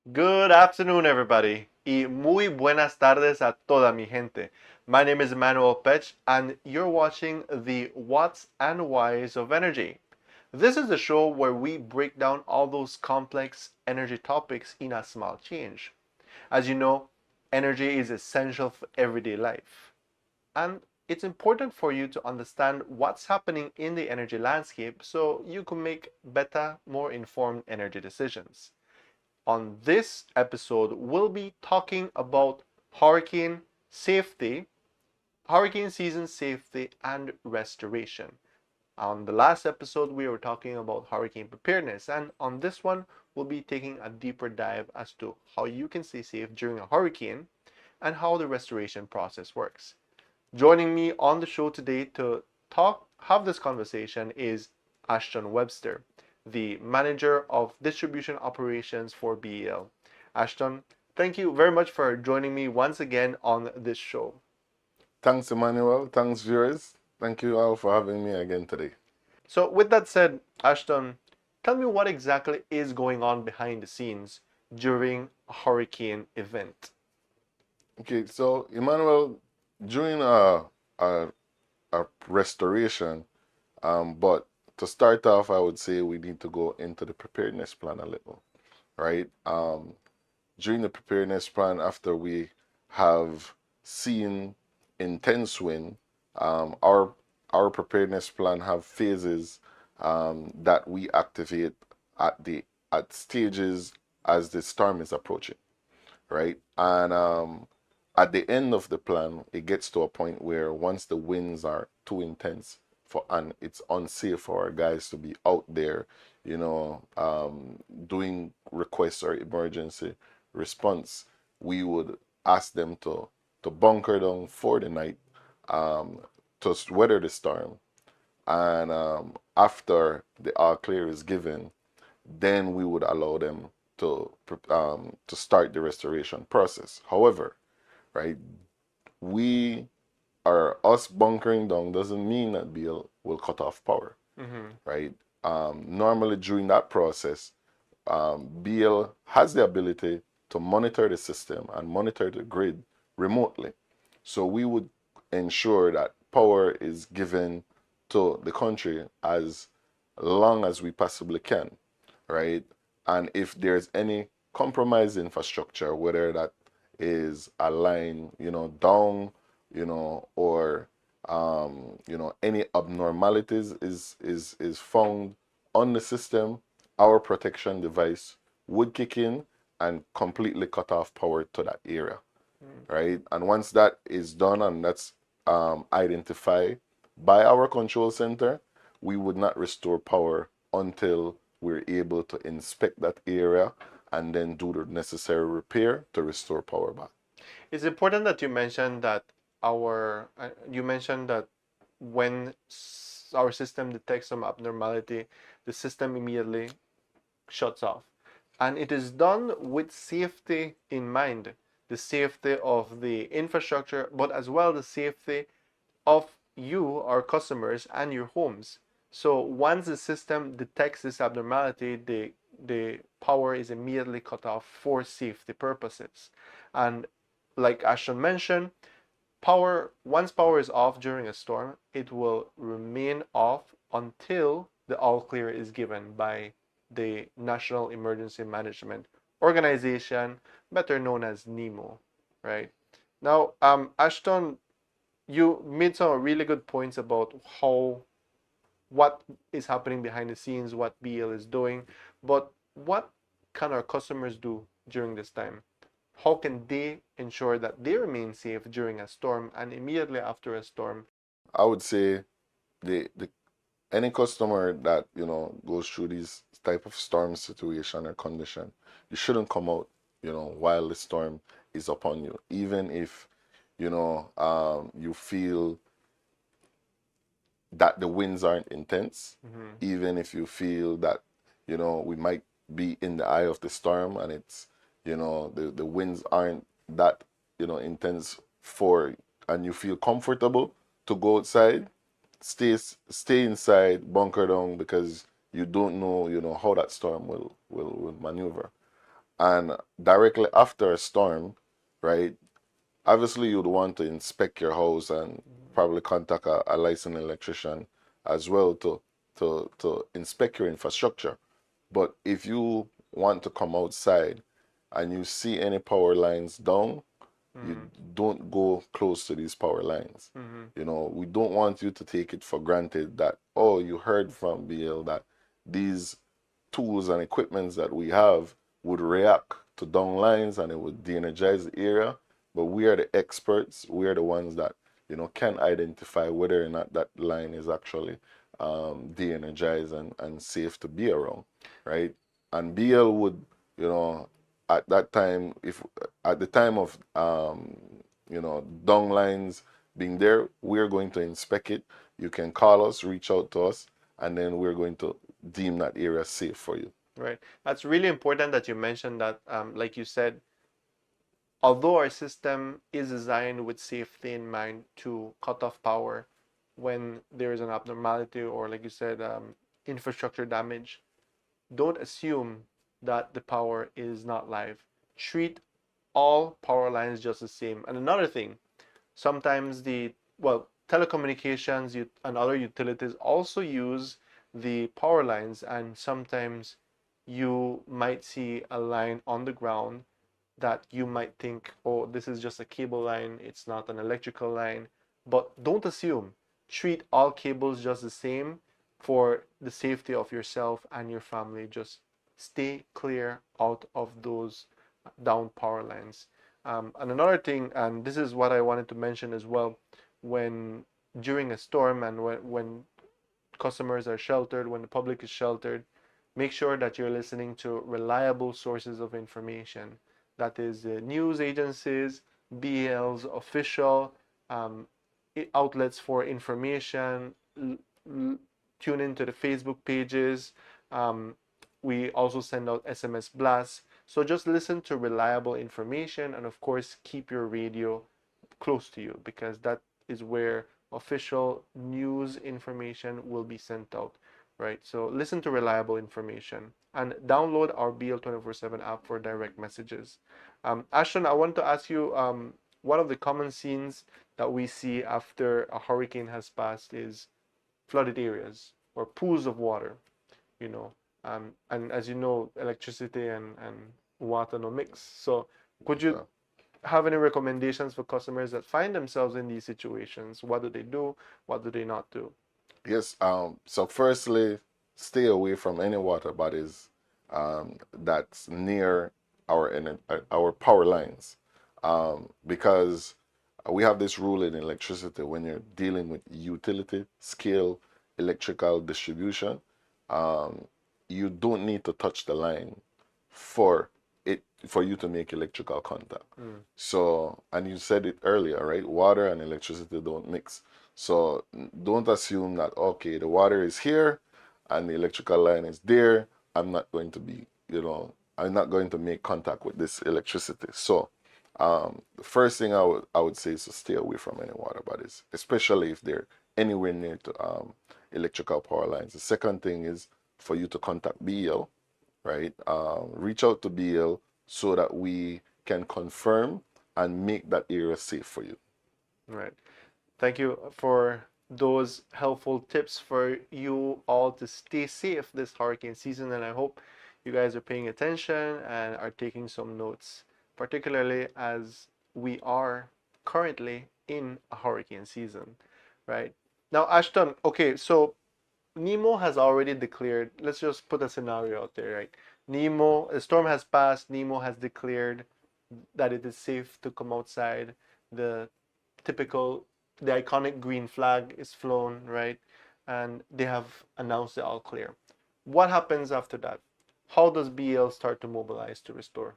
Good afternoon, everybody, y muy buenas tardes a toda mi gente. My name is Emmanuel Pech, and you're watching the What's and Whys of Energy. This is the show where we break down all those complex energy topics in a small change. As you know, energy is essential for everyday life, and it's important for you to understand what's happening in the energy landscape so you can make better, more informed energy decisions. On this episode, we'll be talking about hurricane safety, hurricane season safety, and restoration. On the last episode, we were talking about hurricane preparedness, and on this one, we'll be taking a deeper dive as to how you can stay safe during a hurricane and how the restoration process works. Joining me on the show today to have this conversation is Ashton Webster, the manager of distribution operations for BEL. Ashton, thank you very much for joining me once again on this show. Thanks, Emmanuel. Thanks, viewers. Thank you all for having me again today. So, with that said, Ashton, tell me what exactly is going on behind the scenes during a hurricane event. Okay, so Emmanuel, during a, a restoration, but to start off, I would say we need to go into the preparedness plan a little, right? During the preparedness plan, after we have seen intense wind, our preparedness plan have phases that we activate at stages as the storm is approaching, right? And at the end of the plan, it gets to a point where once the winds are too intense and it's unsafe for our guys to be out there, doing requests or emergency response, we would ask them to bunker down for the night, um, to weather the storm. And after the all clear is given, then we would allow them to start the restoration process. However, right, we are us bunkering down doesn't mean that Beale will cut off power, right? Normally during that process, Beale has the ability to monitor the system and monitor the grid remotely. So we would ensure that power is given to the country as long as we possibly can, right? And if there's any compromised infrastructure, whether that is a line, down, or any abnormalities is found on the system, our protection device would kick in and completely cut off power to that area, right? And once that is done and that's identified by our control center, we would not restore power until we're able to inspect that area and then do the necessary repair to restore power back. It's important that you mentioned that when our system detects some abnormality, the system immediately shuts off. And it is done with safety in mind, the safety of the infrastructure, but as well the safety of you, our customers, and your homes. So once the system detects this abnormality, the power is immediately cut off for safety purposes. And like Ashton mentioned, once power is off during a storm, it will remain off until the all clear is given by the National Emergency Management Organization, better known as NEMO, right? Now, Ashton, you made some really good points about what is happening behind the scenes, what BL is doing, but what can our customers do during this time? How can they ensure that they remain safe during a storm and immediately after a storm? I would say the any customer that goes through these type of storm situation or condition, you shouldn't come out while the storm is upon you, even if you feel that the winds aren't intense, even if you feel that we might be in the eye of the storm and it's the winds aren't that intense for, and you feel comfortable to go outside, stay inside, bunker down, because you don't know how that storm will maneuver. And directly after a storm, right? Obviously, you'd want to inspect your house and probably contact a licensed electrician as well to inspect your infrastructure. But if you want to come outside and you see any power lines down, you Mm-hmm. don't go close to these power lines. Mm-hmm. You know, we don't want you to take it for granted that, oh, you heard from BL that these tools and equipments that we have would react to down lines and it would de-energize the area. But we are the experts. We are the ones that, you know, can identify whether or not that line is actually de-energized and safe to be around, right? And BL would, you know, at that time, if at the time of you know, down lines being there, we're going to inspect it. You can call us, reach out to us, and then we're going to deem that area safe for you. Right. That's really important that you mentioned that, like you said, although our system is designed with safety in mind to cut off power when there is an abnormality or, like you said, infrastructure damage, don't assume that the power is not live. Treat all power lines just the same. And another thing, sometimes telecommunications and other utilities also use the power lines, and sometimes you might see a line on the ground that you might think, oh, this is just a cable line, it's not an electrical line. But don't assume. Treat all cables just the same for the safety of yourself and your family. Just stay clear out of those down power lines. And another thing, and this is what I wanted to mention as well, when during a storm and when customers are sheltered, when the public is sheltered, make sure that you're listening to reliable sources of information. That is news agencies, BL's official um, outlets for information. Tune into the Facebook pages. Um, we also send out SMS blasts. So just listen to reliable information, and of course, keep your radio close to you, because that is where official news information will be sent out, right? So listen to reliable information and download our BL 24/7 app for direct messages. Ashton, I want to ask you, one of the common scenes that we see after a hurricane has passed is flooded areas or pools of water, you know. And as you know, electricity and water no mix. So could you So, have any recommendations for customers that find themselves in these situations? What do they do? What do they not do? yes, so firstly, stay away from any water bodies that's near our power lines, because we have this rule in electricity when you're dealing with utility scale electrical distribution, um, you don't need to touch the line for for you to make electrical contact. Mm. So, and you said it earlier, right? Water and electricity don't mix. So don't assume that, okay, the water is here and the electrical line is there. I'm not going to be, you know, I'm not going to make contact with this electricity. So the first thing I would say is to stay away from any water bodies, especially if they're anywhere near to electrical power lines. The second thing is for you to contact BL, right? Reach out to BL so that we can confirm and make that area safe for you. Right. Thank you for those helpful tips for you all to stay safe this hurricane season. And I hope you guys are paying attention and are taking some notes, particularly as we are currently in a hurricane season, right? Now, Ashton, okay, so Nemo has already declared, let's just put a scenario out there, right? Nemo, the storm has passed, Nemo has declared that it is safe to come outside. The typical, the iconic green flag is flown, right? And they have announced the all clear. What happens after that? How does BL start to mobilize to restore?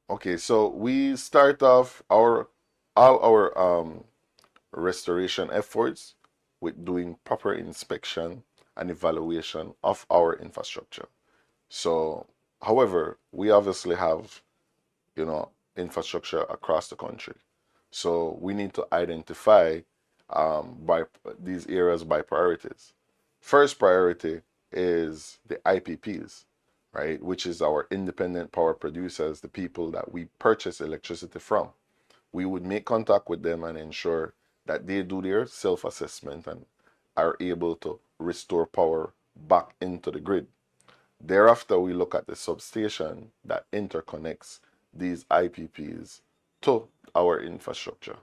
Okay, so we start off all our restoration efforts with doing proper inspection and evaluation of our infrastructure. So, however, we obviously have, you know, infrastructure across the country. So we need to identify by these areas by priorities. First priority is the IPPs. right? Which is our independent power producers, the people that we purchase electricity from. We would make contact with them and ensure that they do their self-assessment and are able to restore power back into the grid. Thereafter, we look at the substation that interconnects these IPPs to our infrastructure.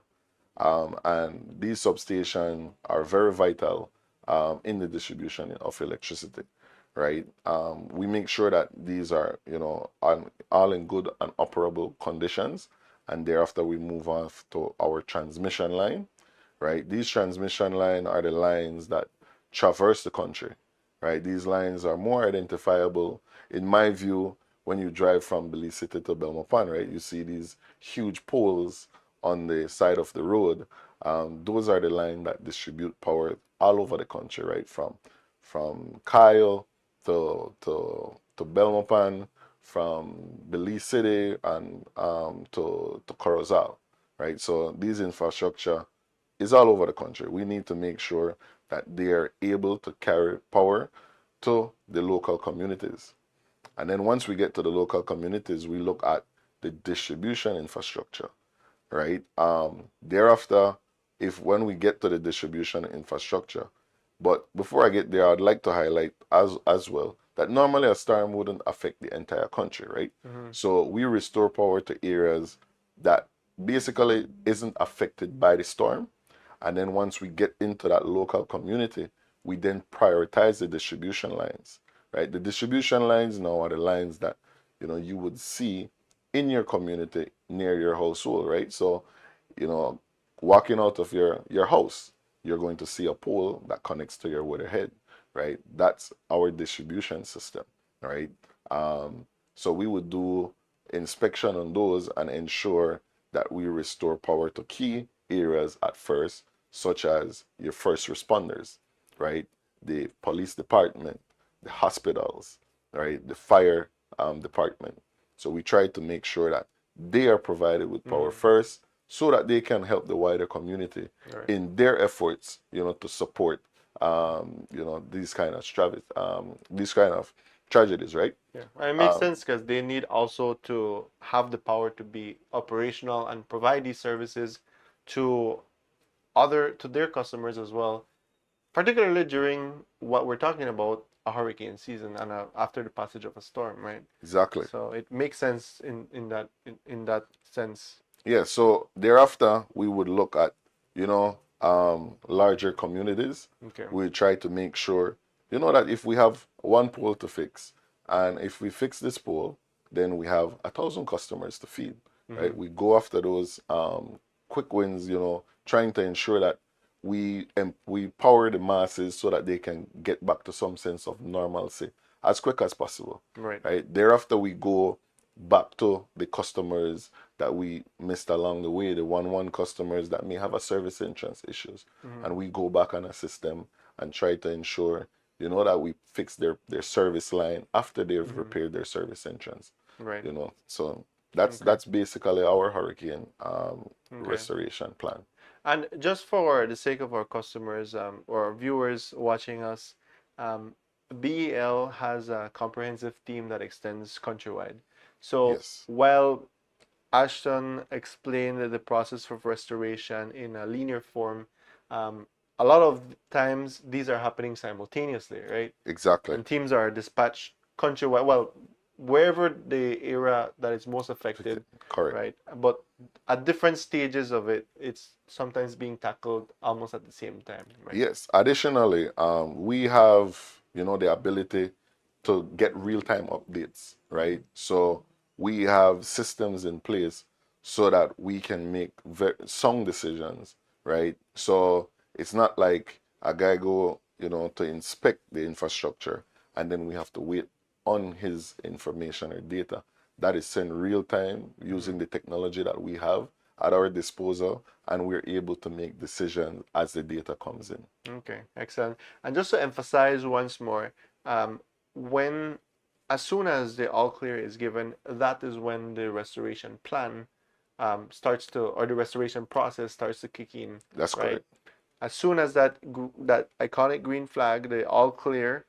And these substations are very vital in the distribution of electricity, right? We make sure that these are, all in good and operable conditions, and thereafter we move on to our transmission line, right? These transmission lines are the lines that traverse the country, right? These lines are more identifiable, in my view, when you drive from Belize City to Belmopan, right? You see these huge poles on the side of the road. Those are the lines that distribute power all over the country, right? From Kyle to Belmopan, from Belize City and to Corozal, right? So these infrastructure is all over the country. We need to make sure that they are able to carry power to the local communities. And then once we get to the local communities, we look at the distribution infrastructure, right? Thereafter, if when we get to the distribution infrastructure, but before I get there, I'd like to highlight as well that normally a storm wouldn't affect the entire country, right? So we restore power to areas that basically isn't affected by the storm. And then once we get into that local community, we then prioritize the distribution lines, right? The distribution lines now are the lines that, you would see in your community near your household, right? So, you know, walking out of your house, you're going to see a pole that connects to your weatherhead, right? That's our distribution system, right? So we would do inspection on those and ensure that we restore power to key areas at first, such as your first responders, right? The police department, the hospitals, right? The fire department. So we try to make sure that they are provided with power first so that they can help the wider community in their efforts, to support, these kind of tragedies, right? Yeah, and it makes sense because they need also to have the power to be operational and provide these services to their customers as well, particularly during what we're talking about, a hurricane season and after the passage of a storm, right? Exactly. So it makes sense in that sense. Yeah, so thereafter we would look at, larger communities. Okay. We try to make sure, that if we have one pole to fix, and if we fix this pole, then we have 1,000 customers to feed, right? We go after those quick wins, trying to ensure that we power the masses so that they can get back to some sense of normalcy as quick as possible. Right. Thereafter, we go back to the customers that we missed along the way, the one customers that may have a service entrance issues, and we go back and assist them and try to ensure, that we fix their service line after they've repaired their service entrance. Right. So that's basically our hurricane restoration plan. And just for the sake of our customers or viewers watching us, BEL has a comprehensive team that extends countrywide. So Yes. while Ashton explained the process of restoration in a linear form, a lot of times these are happening simultaneously, right? Exactly. And teams are dispatched countrywide. Well, wherever the area that is most affected, Correct. right? But at different stages of it, it's sometimes being tackled almost at the same time, right? Yes. Additionally, we have, the ability to get real-time updates, right? So we have systems in place so that we can make sound decisions, right? So it's not like a guy go, to inspect the infrastructure and then we have to wait on his information or data. That is sent real time using the technology that we have at our disposal, and we're able to make decisions as the data comes in. Okay, excellent. And just to emphasize once more, when as soon as the all clear is given, that is when the restoration plan starts to, or the restoration process starts to kick in. That's right? correct. As soon as that iconic green flag, the all clear,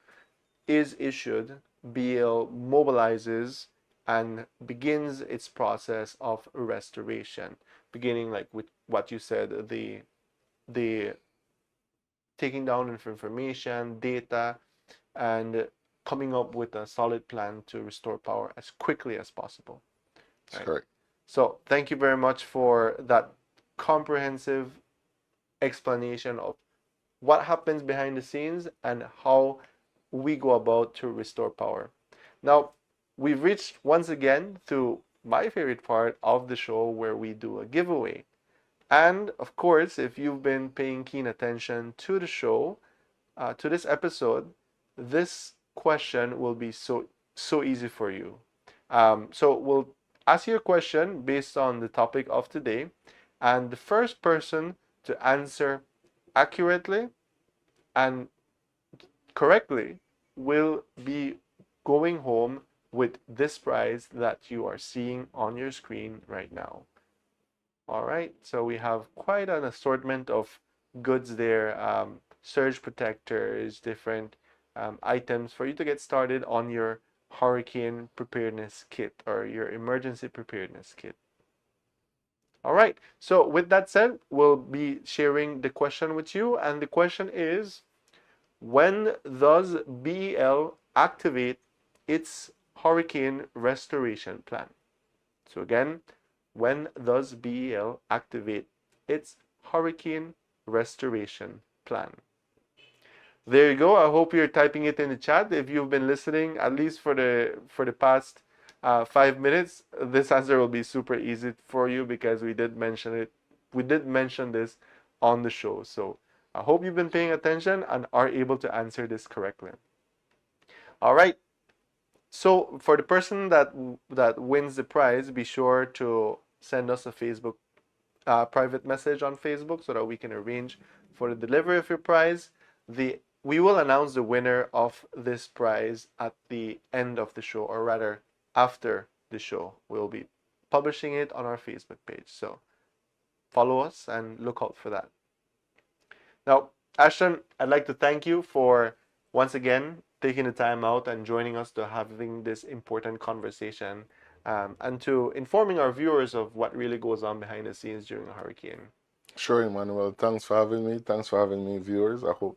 is issued, BEL mobilizes and begins its process of restoration, beginning like with what you said, the taking down of information, data, and coming up with a solid plan to restore power as quickly as possible. That's Right. correct. So thank you very much for that comprehensive explanation of what happens behind the scenes and how we go about to restore power. Now, we've reached once again to my favorite part of the show where we do a giveaway. And of course, if you've been paying keen attention to the show, to this episode, this question will be so easy for you. So we'll ask you a question based on the topic of today, and the first person to answer accurately and correctly will be going home with this prize that you are seeing on your screen right now. All right, so we have quite an assortment of goods there, surge protectors, different items for you to get started on your hurricane preparedness kit or your emergency preparedness kit. All right, so with that said, we'll be sharing the question with you, and the question is, when does BEL activate its hurricane restoration plan? So again, when does BEL activate its hurricane restoration plan? There you go. I hope you're typing it in the chat. If you've been listening, at least for the past 5 minutes, this answer will be super easy for you because we did mention it. We did mention this on the show. So I hope you've been paying attention and are able to answer this correctly. All right. So for the person that wins the prize, be sure to send us a Facebook private message on Facebook so that we can arrange for the delivery of your prize. We will announce the winner of this prize at the end of the show, or rather after the show. We'll be publishing it on our Facebook page. So follow us and look out for that. Now, Ashton, I'd like to thank you for once again taking the time out and joining us to having this important conversation, and to informing our viewers of what really goes on behind the scenes during a hurricane. Sure, Emmanuel. Thanks for having me. Thanks for having me, viewers. I hope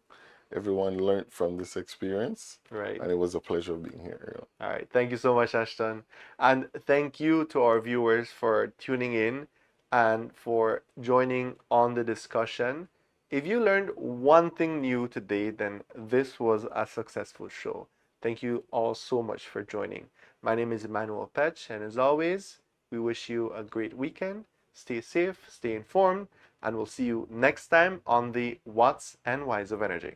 everyone learned from this experience. Right. And it was a pleasure being here. All right. Thank you so much, Ashton. And thank you to our viewers for tuning in and for joining on the discussion. If you learned one thing new today, then this was a successful show. Thank you all so much for joining. My name is Emmanuel Petch, and as always, we wish you a great weekend. Stay safe, stay informed, and we'll see you next time on the What's and Whys of Energy.